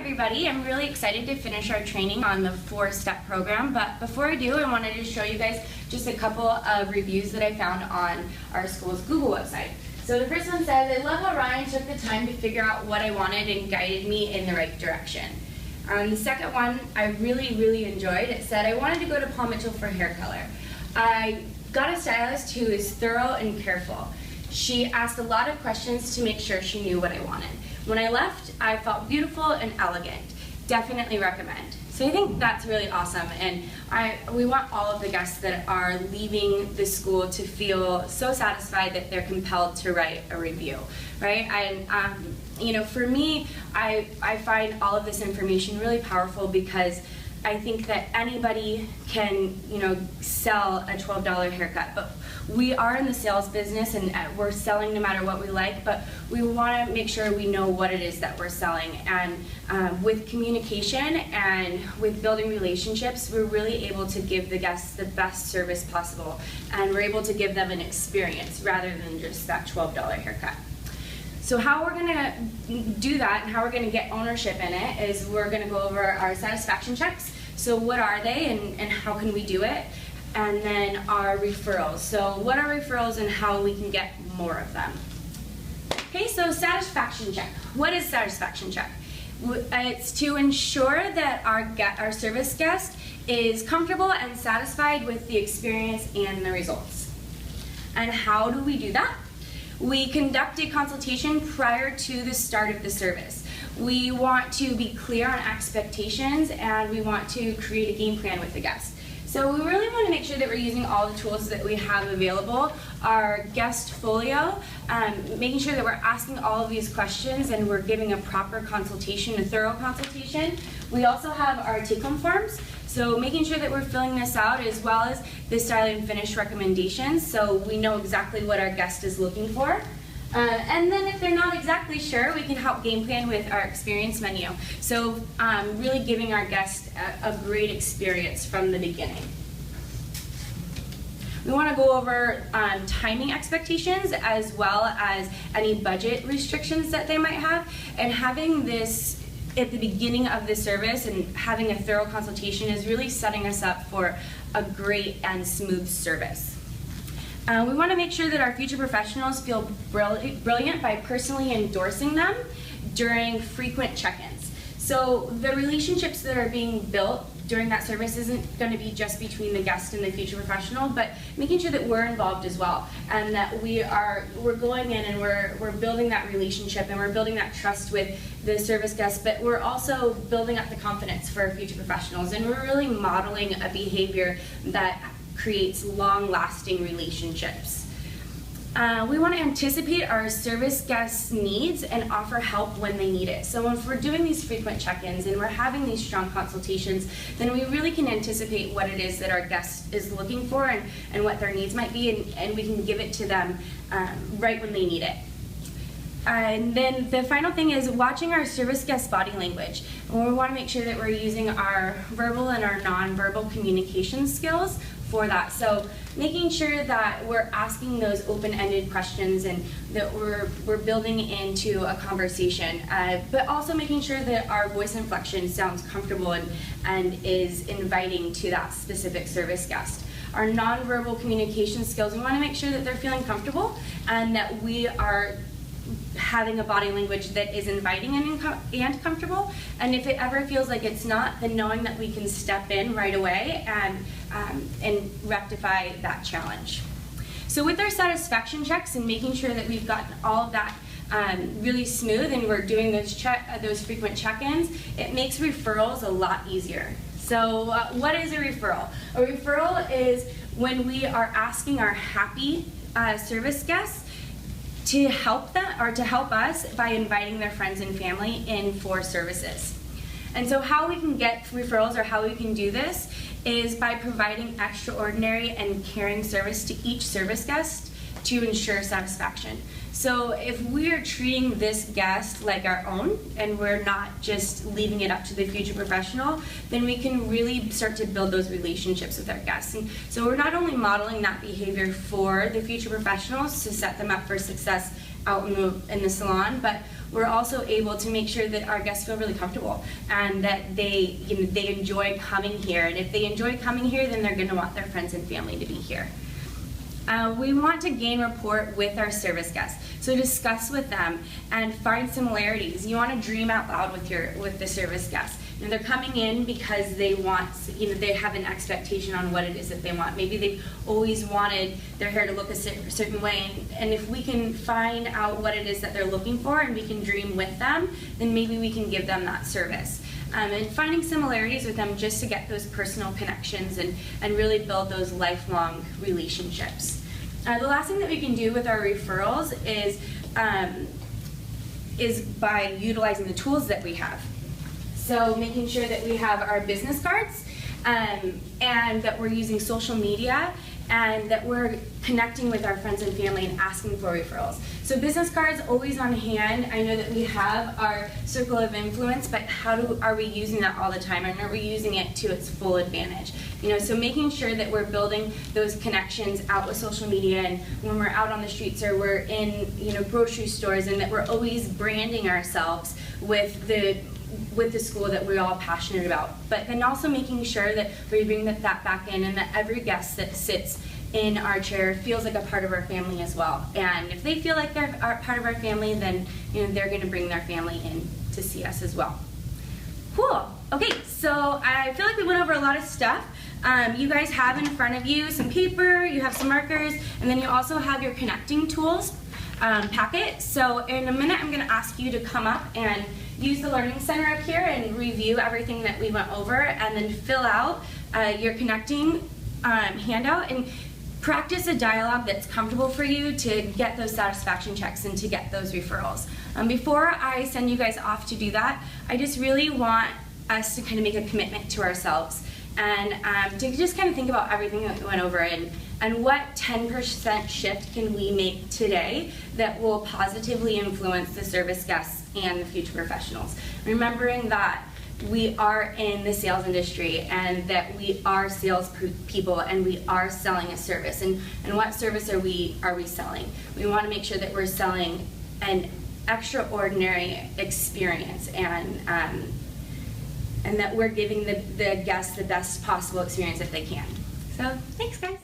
everybody. I'm really excited to finish our training on the 4-step program, but before I do, I wanted to show you guys just a couple of reviews that I found on our school's Google website. So the first one says, I love how Ryan took the time to figure out what I wanted and guided me in the right direction. The second one I really enjoyed. It said, I wanted to go to Paul Mitchell for hair color. I got a stylist who is thorough and careful. She asked a lot of questions to make sure she knew what I wanted. When I left, I felt beautiful and elegant. Definitely recommend. So I think that's really awesome, and we want all of the guests that are leaving the school to feel so satisfied that they're compelled to write a review, right? And you know, for me, I find all of this information really powerful because I think that anybody can, you know, sell a $12 haircut, but we are in the sales business and we're selling no matter what we like, but we want to make sure we know what it is that we're selling. And with communication and with building relationships, we're really able to give the guests the best service possible, and we're able to give them an experience rather than just that $12 haircut. So how we're going to do that and how we're going to get ownership in it is we're going to go over our satisfaction checks. So what are they and how can we do it? And then our referrals. So what are referrals and how we can get more of them? Okay, so satisfaction check. What is satisfaction check? It's to ensure that our service guest is comfortable and satisfied with the experience and the results. And how do we do that? We conduct a consultation prior to the start of the service. We want to be clear on expectations, and we want to create a game plan with the guest. So we really want to make sure that we're using all the tools that we have available. Our guest folio, making sure that we're asking all of these questions and we're giving a proper consultation, a thorough consultation. We also have our take-home forms. So making sure that we're filling this out, as well as the style and finish recommendations, so we know exactly what our guest is looking for. And then if they're not exactly sure, we can help game plan with our experience menu. So really giving our guests a great experience from the beginning. We want to go over timing expectations as well as any budget restrictions that they might have, and having this at the beginning of the service and having a thorough consultation is really setting us up for a great and smooth service. We want to make sure that our future professionals feel brilliant by personally endorsing them during frequent check-ins. So the relationships that are being built during that service isn't going to be just between the guest and the future professional, but making sure that we're involved as well, and that we're going in and we're building that relationship and we're building that trust with the service guests, but we're also building up the confidence for our future professionals, and we're really modeling a behavior that creates long-lasting relationships. We want to anticipate our service guests' needs and offer help when they need it. So if we're doing these frequent check-ins and we're having these strong consultations, then we really can anticipate what it is that our guest is looking for and what their needs might be, and we can give it to them right when they need it. And then the final thing is watching our service guest body language. We want to make sure that we're using our verbal and our nonverbal communication skills for that. So making sure that we're asking those open-ended questions and that we're building into a conversation, but also making sure that our voice inflection sounds comfortable and is inviting to that specific service guest. Our nonverbal communication skills, we want to make sure that they're feeling comfortable and that we are having a body language that is inviting and comfortable. And if it ever feels like it's not, then knowing that we can step in right away and rectify that challenge. So with our satisfaction checks and making sure that we've gotten all of that really smooth and we're doing those frequent check-ins, it makes referrals a lot easier. So what is a referral? A referral is when we are asking our happy service guests to help them or to help us by inviting their friends and family in for services. And so how we can get referrals, or how we can do this, is by providing extraordinary and caring service to each service guest to ensure satisfaction. So if we're treating this guest like our own and we're not just leaving it up to the future professional, then we can really start to build those relationships with our guests. And so we're not only modeling that behavior for the future professionals to set them up for success out in the salon, but we're also able to make sure that our guests feel really comfortable and that they enjoy coming here. And if they enjoy coming here, then they're going to want their friends and family to be here. We want to gain rapport with our service guests. So discuss with them and find similarities. You want to dream out loud with the service guests. And they're coming in because they want, they have an expectation on what it is that they want. Maybe they've always wanted their hair to look a certain way, and if we can find out what it is that they're looking for and we can dream with them, then maybe we can give them that service. And finding similarities with them just to get those personal connections and really build those lifelong relationships. The last thing that we can do with our referrals is by utilizing the tools that we have. So making sure that we have our business cards and that we're using social media and that we're connecting with our friends and family and asking for referrals. So business cards always on hand. I know that we have our circle of influence, but are we using that all the time, and are we using it to its full advantage? So making sure that we're building those connections out with social media, and when we're out on the streets or we're in grocery stores, and that we're always branding ourselves with the school that we're all passionate about. But then also making sure that we bring that back in, and that every guest that sits in our chair feels like a part of our family as well. And if they feel like they're part of our family, then they're going to bring their family in to see us as well. Cool. Okay, so I feel like we went over a lot of stuff. You guys have in front of you some paper, you have some markers, and then you also have your connecting tools packet. So in a minute, I'm going to ask you to come up and use the Learning Center up here and review everything that we went over, and then fill out your connecting handout and practice a dialogue that's comfortable for you to get those satisfaction checks and to get those referrals. Before I send you guys off to do that, I just really want us to kind of make a commitment to ourselves and to just kind of think about everything that we went over and what 10% shift can we make today that will positively influence the service guests and the future professionals. Remembering that we are in the sales industry and that we are sales people and we are selling a service. And what service are we selling? We want to make sure that we're selling an extraordinary experience and that we're giving the guests the best possible experience if they can. So thanks, guys.